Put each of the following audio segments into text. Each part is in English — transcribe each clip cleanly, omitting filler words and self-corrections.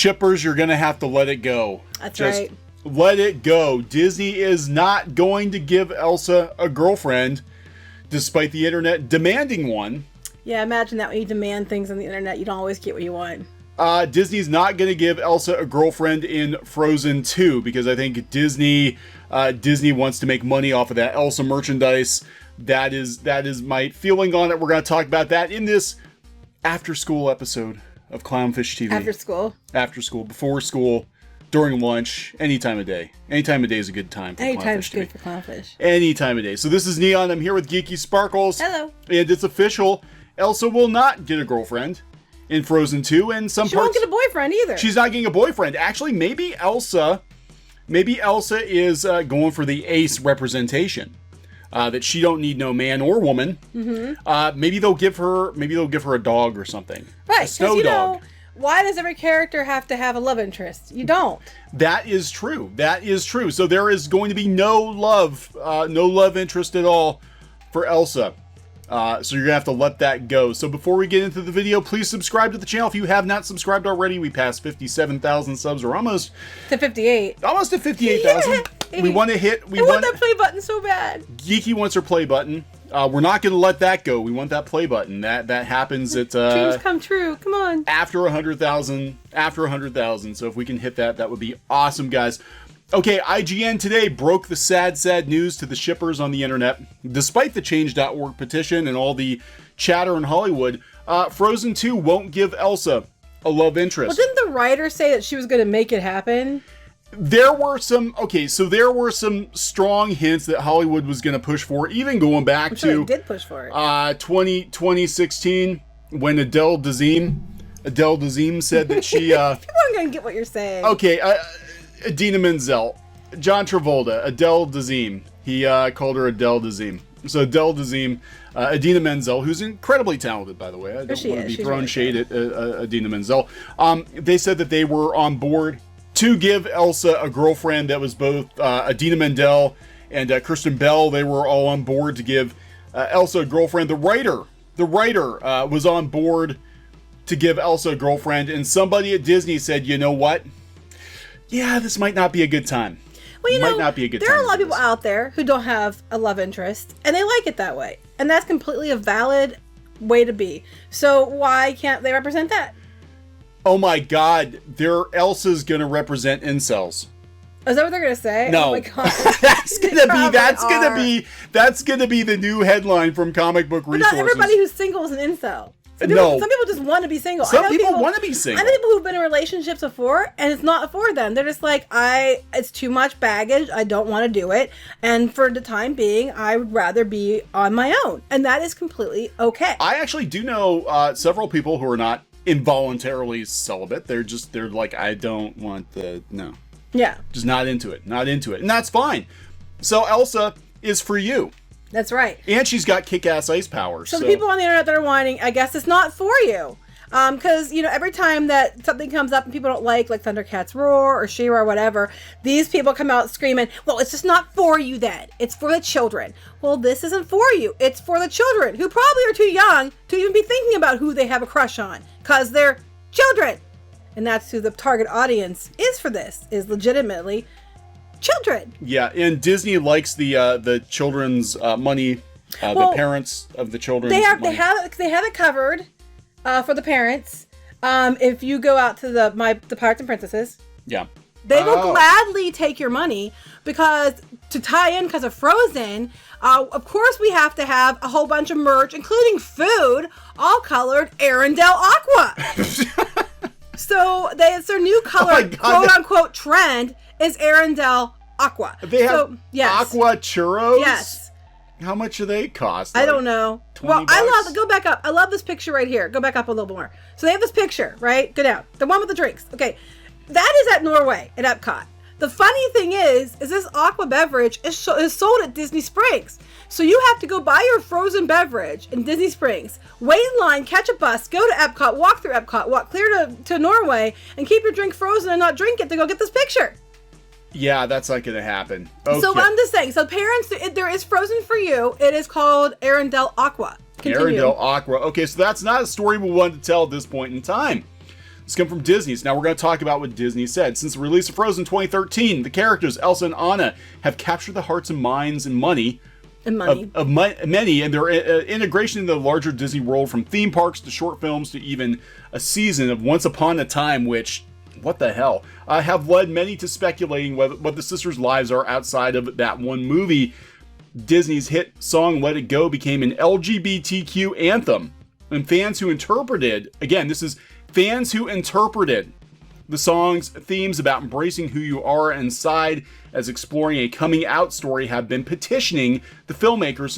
shippers, you're going to have to let it go. That's right. Let it go. Disney is not going to give Elsa a girlfriend, despite the internet demanding one. Yeah, imagine that when you demand things on the internet, you don't always get what you want. Disney's not going to give Elsa a girlfriend in Frozen 2 because I think Disney wants to make money off of that Elsa merchandise. That is my feeling on it. We're going to talk about that in this after-school episode of Clownfish TV. After school? After school, before school, during lunch, any time of day. Any time of day is a good time for Any Clownfish time's TV. good for Clownfish. Any time of day. So this is Neon. I'm here with Geeky Sparkles. Hello. And it's official. Elsa will not get a girlfriend in Frozen 2, and she won't get a boyfriend either. She's not getting a boyfriend. Actually, maybe Elsa is going for the ace representation. That she don't need no man or woman. Mm-hmm. Maybe they'll give her a dog or something. Right, a snow dog. Why does every character have to have a love interest? You don't. That is true. That is true. So there is going to be no love interest at all for Elsa. So you're going to have to let that go. So before we get into the video, please subscribe to the channel if you have not subscribed already. We passed 57,000 subs. We're almost to 58. Almost to 58,000. Yeah. We want to hit. I want that play button so bad. Geeky wants her play button. We're not going to let that go. We want that play button. That happens at dreams come true. Come on. After 100,000. After 100,000. So if we can hit that, that would be awesome, guys. Okay, IGN today broke the sad news to the shippers on the internet. Despite the Change.org petition and all the chatter in Hollywood, Frozen 2 won't give Elsa a love interest. Well, didn't the writer say that she was going to make it happen? There were some strong hints that Hollywood was going to push for it, even going back to they did push for it. 2016 when Adele Dazeem said that she people aren't going to get what you're saying. Okay, Idina Menzel, John Travolta, Adele Dazeem. He called her Adele Dazeem. So Adele Dazeem, Idina Menzel, who's incredibly talented, by the way. I don't want to be throwing shade at Idina Menzel. They said that they were on board to give Elsa a girlfriend that was both Idina Menzel and Kristen Bell. They were all on board to give Elsa a girlfriend. The writer was on board to give Elsa a girlfriend, and somebody at Disney said, you know what? Yeah, this might not be a good time. Well, might not be a good time. There are a lot of people out there who don't have a love interest, and they like it that way. And that's completely a valid way to be. So why can't they represent that? Oh my God, Elsa's gonna represent incels. Is that what they're gonna say? No, oh my God. that's gonna be the new headline from Comic Book Resources. But not everybody who's single is an incel. Some people just want to be single. Some people want to be single. I know people who've been in relationships before, and it's not for them. They're just like, it's too much baggage. I don't want to do it. And for the time being, I would rather be on my own. And that is completely okay. I actually do know several people who are not involuntarily celibate. They're like, I don't want no. Yeah. Just not into it. And that's fine. So Elsa is for you. That's right. And she's got kick-ass ice powers. So the people on the internet that are whining, I guess it's not for you. Because, every time that something comes up and people don't like Thundercats Roar or She-Ra or whatever, these people come out screaming, well, it's just not for you then. It's for the children. Well, this isn't for you. It's for the children who probably are too young to even be thinking about who they have a crush on. Because they're children. And that's who the target audience is for this, is legitimately children. Yeah, and Disney likes the children's money. The parents of the children. They have it covered for the parents. If you go out to the Pirates and Princesses, yeah, they will gladly take your money because to tie in because of Frozen. Of course, we have to have a whole bunch of merch, including food, all colored Arendelle Aqua. So it's their new color, quote unquote, trend is Arendelle Aqua. They have Aqua churros? Yes. How much do they cost? I don't know. Well, $20? Go back up. I love this picture right here. Go back up a little more. So they have this picture, right? Go down. The one with the drinks. Okay. That is at Norway, at Epcot. The funny thing is this Aqua beverage is sold at Disney Springs. So you have to go buy your frozen beverage in Disney Springs, wait in line, catch a bus, go to Epcot, walk through Epcot, walk clear to Norway, and keep your drink frozen and not drink it to go get this picture. Yeah, that's not going to happen. Okay. So I'm just saying, so parents, there is Frozen for you. It is called Arendelle Aqua. Continue. Arendelle Aqua. Okay, so that's not a story we wanted to tell at this point in time. It's come from Disney's. Now we're going to talk about what Disney said. Since the release of Frozen 2013, the characters Elsa and Anna have captured the hearts and minds and money of many, and their integration into the larger Disney world, from theme parks to short films to even a season of Once Upon a Time, which, what the hell, have led many to speculating what the sisters' lives are outside of that one movie. Disney's hit song Let It Go became an LGBTQ anthem, and fans who interpreted, again, this is fans who interpreted the song's themes about embracing who you are inside as exploring a coming out story, have been petitioning the filmmakers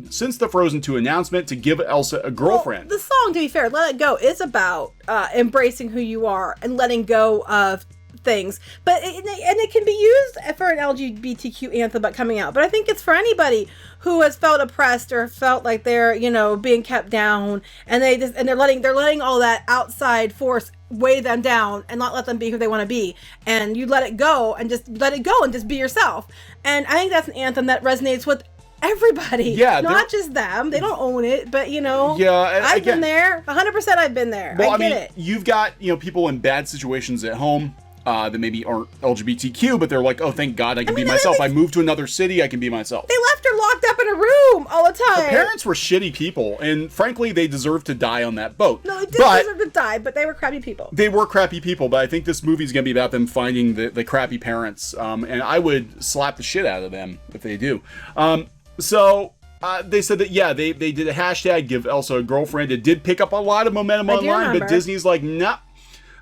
since the Frozen 2 announcement to give Elsa a girlfriend. Well, the song, to be fair, Let It Go, is about embracing who you are and letting go of things, but it can be used for an LGBTQ anthem about coming out. But I think it's for anybody who has felt oppressed or felt like they're, being kept down, and they're letting all that outside force weigh them down and not let them be who they want to be. And you let it go and just be yourself. And I think that's an anthem that resonates with everybody. Yeah, not just them. They don't own it, but yeah, I've been there. 100% I've been there. Well, I get it. You've got people in bad situations at home that maybe aren't LGBTQ, but they're like, oh, thank God I can be myself. I moved to another city, I can be myself. They left her locked up in a room all the time. Her parents were shitty people, and frankly, they deserved to die on that boat. No, they didn't deserve to die, but they were crappy people. They were crappy people, but I think this movie's going to be about them finding the crappy parents, and I would slap the shit out of them if they do. They said that, yeah, they did a hashtag, give Elsa a girlfriend. It did pick up a lot of momentum online, but Disney's like, nah.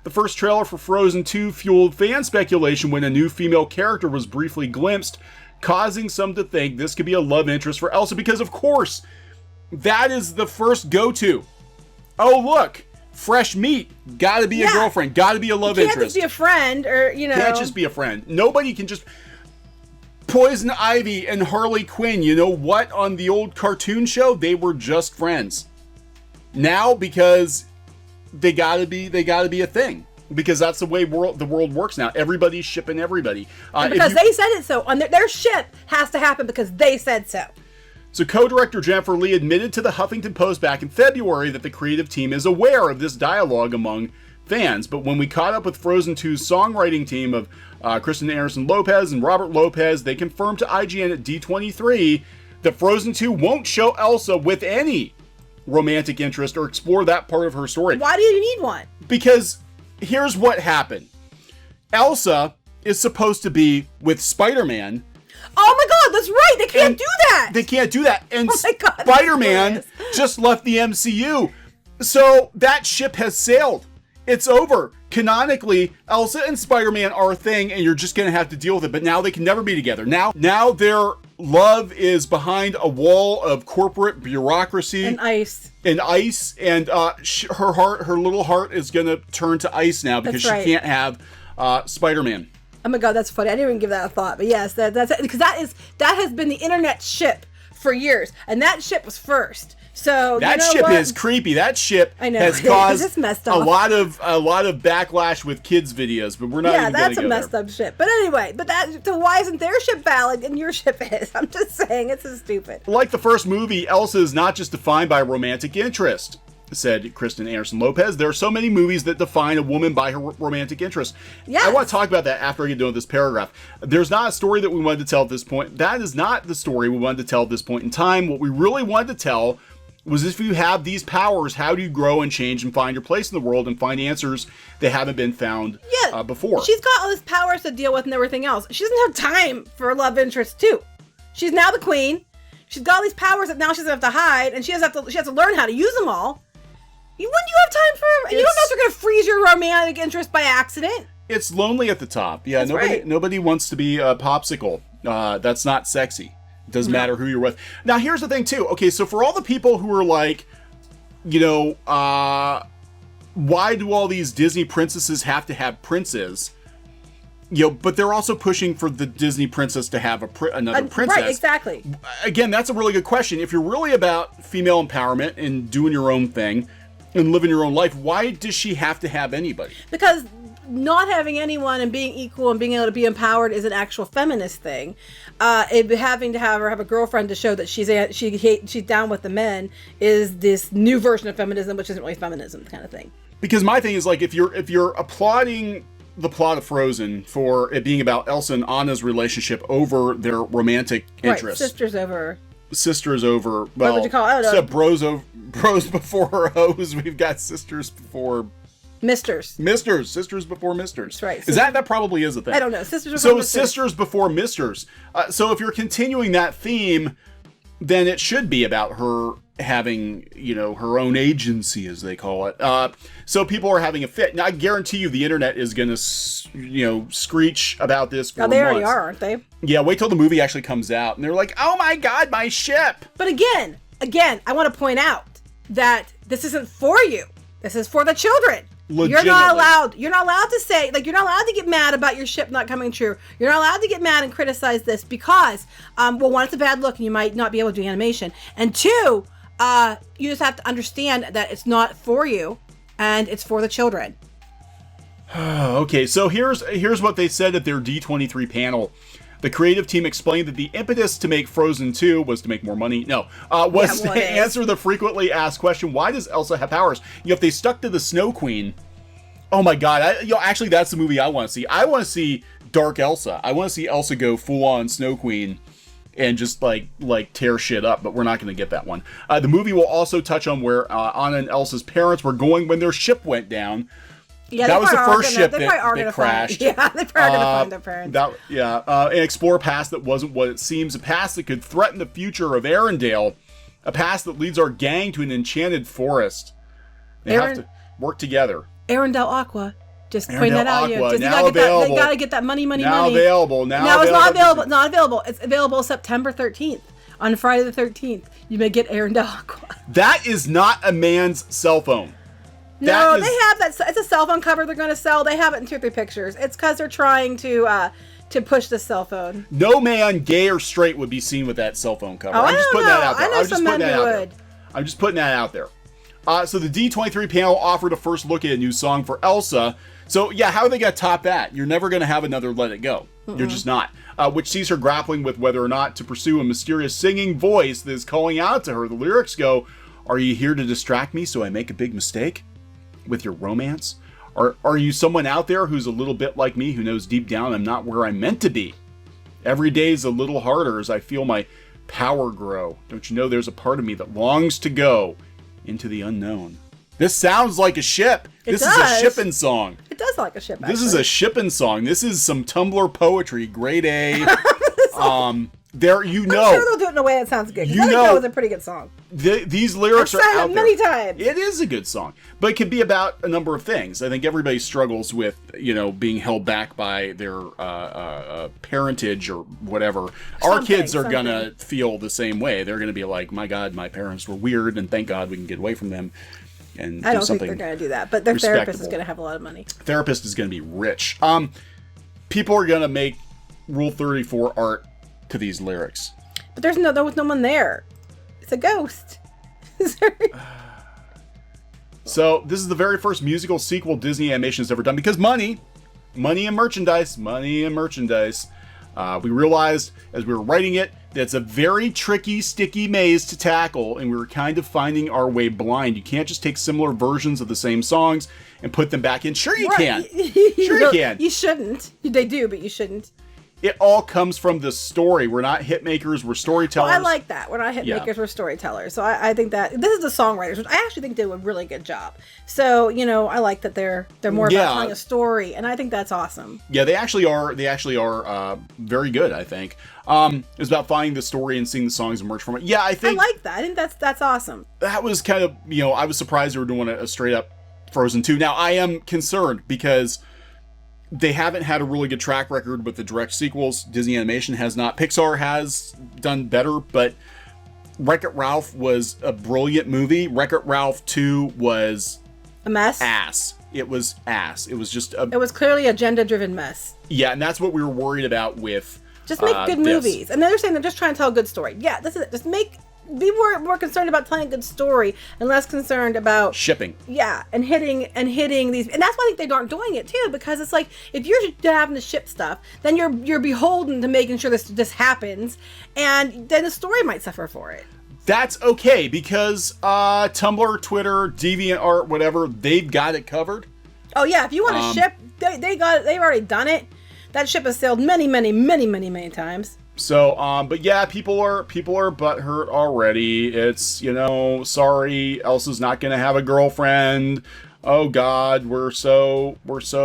The first trailer for Frozen 2 fueled fan speculation when a new female character was briefly glimpsed, causing some to think this could be a love interest for Elsa, because, of course, that is the first go-to. Oh, look, fresh meat. Gotta be a girlfriend. Gotta be a love interest. Can't just be a friend, or, Can't just be a friend. Nobody can just... Poison Ivy and Harley Quinn, you know what? On the old cartoon show, they were just friends. Now, because... They gotta be a thing, because that's the way the world works now. Everybody's shipping everybody. Because they said it so. On their ship has to happen because they said so. So co-director Jennifer Lee admitted to the Huffington Post back in February that the creative team is aware of this dialogue among fans. But when we caught up with Frozen 2's songwriting team of Kristen Anderson Lopez and Robert Lopez, they confirmed to IGN at D23 that Frozen 2 won't show Elsa with any romantic interest or explore that part of her story. Why do you need one? Because here's what happened. Elsa is supposed to be with Spider-Man. Oh my God, that's right. They can't do that. They can't do that. And Spider-Man just left the MCU. So that ship has sailed. It's over. Canonically, Elsa and Spider-Man are a thing, and you're just going to have to deal with it. But now they can never be together. Now their love is behind a wall of corporate bureaucracy and ice. And her little heart is going to turn to ice now because she can't have Spider-Man. Oh my God, that's funny. I didn't even give that a thought, but yes, that's because that has been the internet ship for years, and that ship was first. So that ship is creepy. That ship has caused a lot of backlash with kids' videos, but we're not. Yeah, that's a messed up ship. But anyway, so why isn't their ship valid and your ship is? I'm just saying, it's so stupid. Like the first movie, Elsa is not just defined by romantic interest, said Kristen Anderson Lopez. There are so many movies that define a woman by her romantic interest. Yes. I want to talk about that after I get done with this paragraph. There's not a story that we wanted to tell at this point. That is not the story we wanted to tell at this point in time. What we really wanted to tell was, if you have these powers, how do you grow and change and find your place in the world and find answers that haven't been found before? She's got all these powers to deal with and everything else. She doesn't have time for a love interest too. She's now the queen. She's got all these powers that now she doesn't have to hide, and she has to learn how to use them all. When do you have time for? You don't know if they're going to freeze your romantic interest by accident. It's lonely at the top. Yeah, nobody wants to be a popsicle. That's not sexy. It doesn't matter who you're with. Now, here's the thing, too. Okay, so for all the people who are like, why do all these Disney princesses have to have princes? But they're also pushing for the Disney princess to have another princess. Right, exactly. Again, that's a really good question. If you're really about female empowerment and doing your own thing and living your own life, why does she have to have anybody? Because not having anyone and being equal and being able to be empowered is an actual feminist thing. Having to have a girlfriend to show that she's down with the men is this new version of feminism, which isn't really feminism kind of thing. Because my thing is, like, if you're applauding the plot of Frozen for it being about Elsa and Anna's relationship over their romantic interests. Right, sisters over. Well, what would you call it? Except bros before hoes. We've got sisters before misters. Sisters before misters. That's right. Is that probably is a thing? I don't know. Sisters before misters. Sisters before misters. So if you're continuing that theme, then it should be about her having, her own agency, as they call it. So people are having a fit. Now, I guarantee you the internet is going to, screech about this for months. They already are, aren't they? Yeah, wait till the movie actually comes out. And they're like, oh my God, my ship. But again, I want to point out that this isn't for you. This is for the children. You're not allowed to say, you're not allowed to get mad about your ship not coming true. You're not allowed to get mad and criticize this because, one, it's a bad look and you might not be able to do animation. And two, you just have to understand that it's not for you and it's for the children. Okay, so here's what they said at their D23 panel. The creative team explained that the impetus to make Frozen 2 was to make more money. To answer the frequently asked question, why does Elsa have powers? If they stuck to the Snow Queen, oh my God, actually that's the movie I want to see. I want to see Dark Elsa. I want to see Elsa go full on Snow Queen and just like tear shit up, but we're not going to get that one. The movie will also touch on where Anna and Elsa's parents were going when their ship went down. Yeah, that was the first ship that crashed. They probably are going to find their parents. And explore a past that wasn't what it seems, a past that could threaten the future of Arendelle, a past that leads our gang to an enchanted forest. They have to work together. Arendelle Aqua. Just point that out. Aqua, you got to get that money. Now available. Now it's not available. Not available. It's available September 13th. On Friday the 13th, you may get Arendelle Aqua. That is not a man's cell phone. They have that. It's a cell phone cover they're going to sell. They have it in 2 or 3 pictures. It's because they're trying to push the cell phone. No man, gay or straight, would be seen with that cell phone cover. Oh, I'm just putting that out there. I know some men who would. I'm just putting that out there. So the D23 panel offered a first look at a new song for Elsa. So yeah, how are they going to top that? You're never going to have another Let It Go. You're just not. Which sees her grappling with whether or not to pursue a mysterious singing voice that is calling out to her. The lyrics go, "Are you here to distract me so I make a big mistake with your romance? Are you someone out there who's a little bit like me, who knows deep down I'm not where I'm meant to be? Every day's a little harder as I feel my power grow. Don't you know there's a part of me that longs to go into the unknown?" This sounds like a ship. This is a shipping song. It does sound like a ship, actually. This is a shipping song. This is some Tumblr poetry, grade A. I'm sure they'll do it in a way that sounds good. Let It Go is a pretty good song. These lyrics are out there. Many times. It is a good song, but it can be about a number of things. I think everybody struggles with, being held back by their parentage or whatever. Our kids are gonna feel the same way. They're gonna be like, "My God, my parents were weird, and thank God we can get away from them." And I don't think they're going to do that, but their therapist is going to have a lot of money. Therapist is going to be rich. People are going to make Rule 34 art to these lyrics. But there was no one there. It's a ghost. So this is the very first musical sequel Disney Animation has ever done because money and merchandise. We realized as we were writing it that it's a very tricky, sticky maze to tackle, and we were kind of finding our way blind. You can't just take similar versions of the same songs and put them back in. Sure you can. Sure you can. You shouldn't. They do, but you shouldn't. It all comes from the story. We're not hit makers, we're storytellers. Well, I like that. We're not hit makers, we're storytellers. So I think that this is the songwriters, which I actually think did a really good job. So, I like that they're more about telling a story, and I think that's awesome. Yeah, they actually are very good, I think. It's about finding the story and seeing the songs emerge from it. Yeah, I like that. I think that's awesome. That was kind of, I was surprised they were doing a straight up Frozen 2. Now, I am concerned because they haven't had a really good track record with the direct sequels. Disney Animation has not. Pixar has done better, but Wreck-It Ralph was a brilliant movie. Wreck-It Ralph 2 was a mess. It was ass. It was just It was clearly agenda-driven mess. Yeah, and that's what we were worried about with just make good movies. And they're saying they're just trying to tell a good story. Yeah, this is it. Just make be more concerned about telling a good story and less concerned about shipping. Yeah, and hitting these, and that's why I think they aren't doing it too, because it's like if you're having to ship stuff, then you're beholden to making sure this happens, and then the story might suffer for it. That's okay, because Tumblr, Twitter, DeviantArt, whatever, they've got it covered. Oh yeah, if you want to ship, they got it. They've already done it. That ship has sailed many times. So, but yeah, people are butthurt already. It's, sorry, Elsa's not gonna have a girlfriend. Oh God, we're so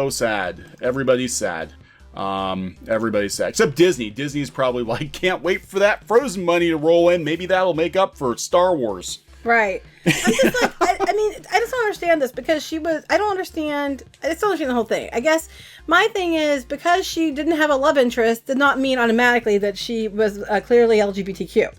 sad. Everybody's sad. Everybody's sad except Disney. Disney's probably like, can't wait for that Frozen money to roll in. Maybe that'll make up for Star Wars. Right. I'm just like, I just don't understand this, because I don't understand the whole thing. I guess my thing is, because she didn't have a love interest did not mean automatically that she was clearly LGBTQ.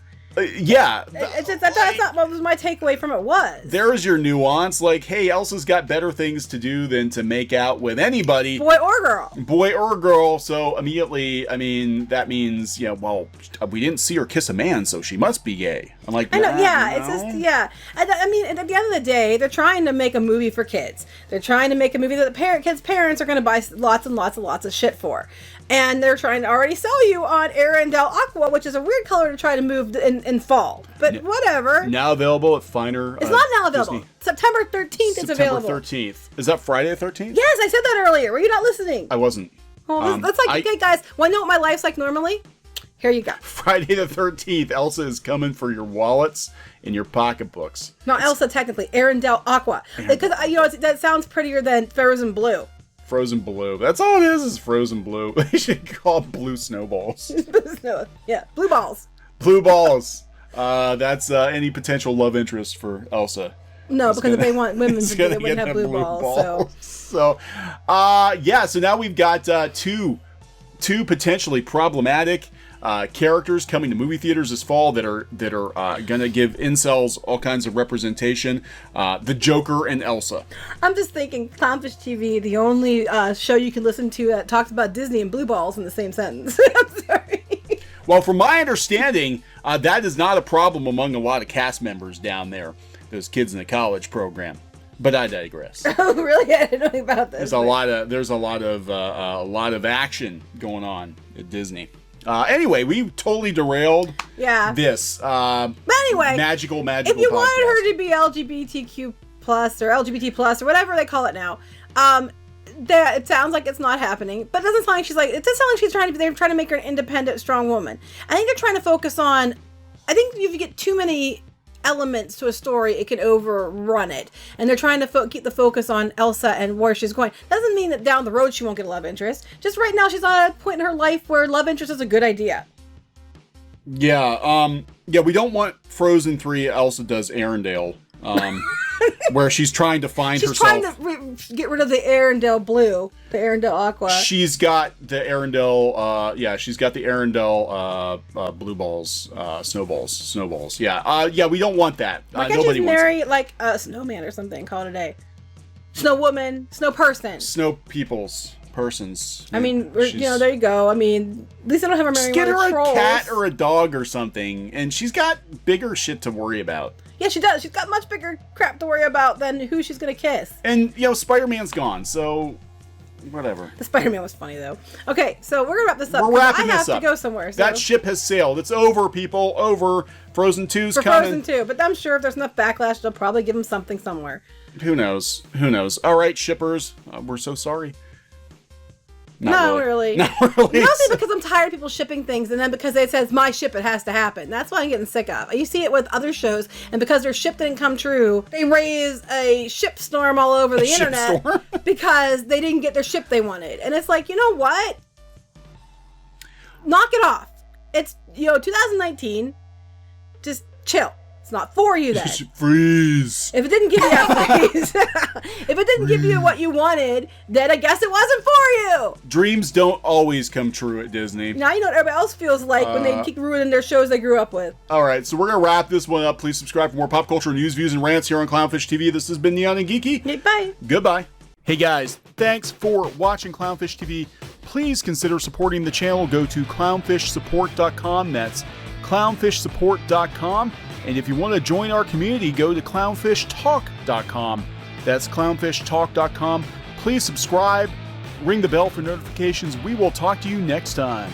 Yeah. It's just, that's not what was my takeaway from it was. There is your nuance. Like, hey, Elsa's got better things to do than to make out with anybody. Boy or girl. Boy or girl. So immediately, that means, well, we didn't see her kiss a man, so she must be gay. I'm like, I know, yeah. It's just, yeah. I mean, at the end of the day, they're trying to make a movie for kids. They're trying to make a movie that the kids' parents are going to buy lots and lots of shit for. And they're trying to already sell you on Arendelle Aqua, which is a weird color to try to move in fall. But whatever. Now available at finer. It's not now available. Disney. September 13th is available. September 13th. Is that Friday the 13th? Yes, I said that earlier. Were you not listening? I wasn't. Well, that's like, okay, guys, want to know what my life's like normally? Here you go. Friday the 13th. Elsa is coming for your wallets and your pocketbooks. Not Elsa, technically. Arendelle Aqua. Because, that sounds prettier than Frozen Blue. Frozen Blue. That's all it is Frozen Blue. They should call it Blue Snowballs. Yeah, Blue Balls. Blue Balls. That's any potential love interest for Elsa. No, because if they want women to do, they wouldn't have blue balls. So now we've got two potentially problematic characters coming to movie theaters this fall that are gonna give incels all kinds of representation. The Joker and Elsa. I'm just thinking, Clownfish TV, the only show you can listen to that talks about Disney and blue balls in the same sentence. I'm sorry. Well, from my understanding, that is not a problem among a lot of cast members down there. Those kids in the college program. But I digress. Oh, really? I didn't know about this. There's a lot of action going on at Disney. Anyway, we totally derailed this. But anyway, magical if you podcast. wanted her to be LGBTQ plus or LGBT plus or whatever they call it now, it sounds like it's not happening. But it doesn't sound like it does sound like they're trying to make her an independent, strong woman. I think they're trying to focus on. I think if you get too many elements to a story, it can overrun it, and they're trying to keep the focus on Elsa and where she's going. Doesn't mean that down the road she won't get a love interest. Just right now she's at a point in her life where love interest is a good idea. Yeah, we don't want Frozen 3 Elsa does Arendelle, where she's trying to find herself. She's trying to get rid of the Arendelle Blue, the Arendelle Aqua. She's got the Arendelle, blue balls, snowballs. Yeah, we don't want that. Why can't you marry like a snowman or something? Call it a day. Snow woman, snow person. Snow peoples. Persons. I mean, there you go. I mean, at least I don't have her marrying one of the trolls. Get her a cat or a dog or something, and she's got bigger shit to worry about. Yeah, she does. She's got much bigger crap to worry about than who she's gonna kiss. And Spider-Man's gone, so whatever. The Spider-Man was funny though. Okay, so we're gonna wrap this up. We're wrapping this up. I have to go somewhere. So. That ship has sailed. It's over, people. Over. Frozen 2's Frozen coming. 2, but I'm sure if there's enough backlash, they'll probably give them something somewhere. Who knows? All right, shippers. We're so sorry. Not really. Mostly because I'm tired of people shipping things, and then because it says my ship, it has to happen. That's what I'm getting sick of. You see it with other shows, and because their ship didn't come true, they raise a ship storm all over the internet because they didn't get their ship they wanted. And it's like, you know what? Knock it off. It's 2019. Just chill. It's not for you then. Just freeze. If it didn't give you if it didn't give you what you wanted, then I guess it wasn't for you. Dreams don't always come true at Disney. Now you know what everybody else feels like when they keep ruining their shows they grew up with. All right, so we're going to wrap this one up. Please subscribe for more pop culture news, views, and rants here on Clownfish TV. This has been Neon and Geeky. Bye. Goodbye. Hey guys, thanks for watching Clownfish TV. Please consider supporting the channel. Go to clownfishsupport.com. That's clownfishsupport.com. And if you want to join our community, go to clownfishtalk.com. That's clownfishtalk.com. Please subscribe, ring the bell for notifications. We will talk to you next time.